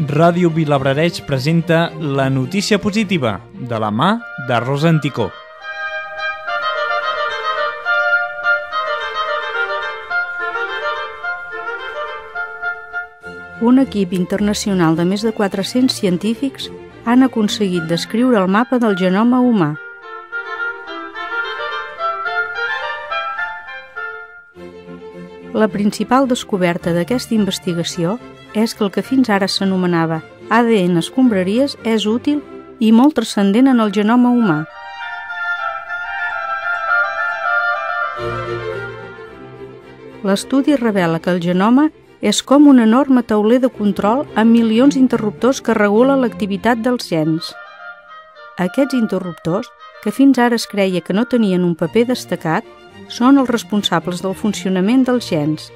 Ràdio Vilablareix presenta La notícia positiva, de la mà de Rosa Anticó. Un equip internacional de més de 400 científics han aconseguit descriure el mapa del genoma humà. La principal descoberta d'aquesta investigació és que el que fins ara s'anomenava ADN escombraries és útil i molt transcendent en el genoma humà. L'estudi revela que el genoma és com un enorme tauler de control amb milions d'interruptors que regula l'activitat dels gens. Aquests interruptors, que fins ara es creia que no tenien un paper destacat, són els responsables del funcionament dels gens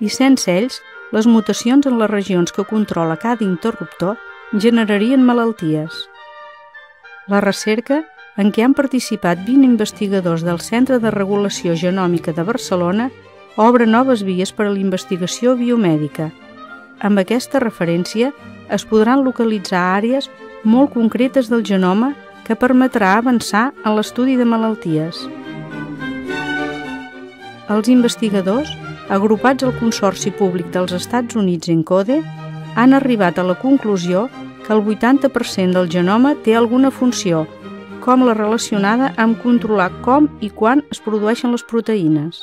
i, sense ells, les mutacions en les regions que controla cada interruptor generarien malalties. La recerca, en què han participat 20 investigadors del Centre de Regulació Genòmica de Barcelona, obre noves vies per a la investigació biomèdica. Amb aquesta referència es podran localitzar àrees molt concretes del genoma que permetrà avançar en l'estudi de malalties. Els investigadors, agrupats al Consorci Públic dels Estats Units ENCODE, han arribat a la conclusió que el 80% del genoma té alguna funció, com la relacionada amb controlar com i quan es produeixen les proteïnes.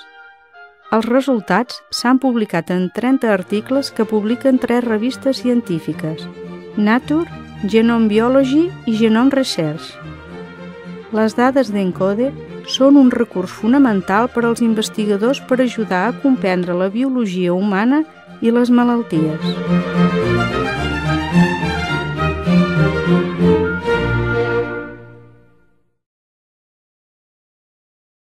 Els resultats s'han publicat en 30 articles que publiquen 3 revistes científiques: Nature, Genome Biology i Genome Research. Les dades d'ENCODE són un recurs fonamental per als investigadors per ajudar a comprendre la biologia humana i les malalties.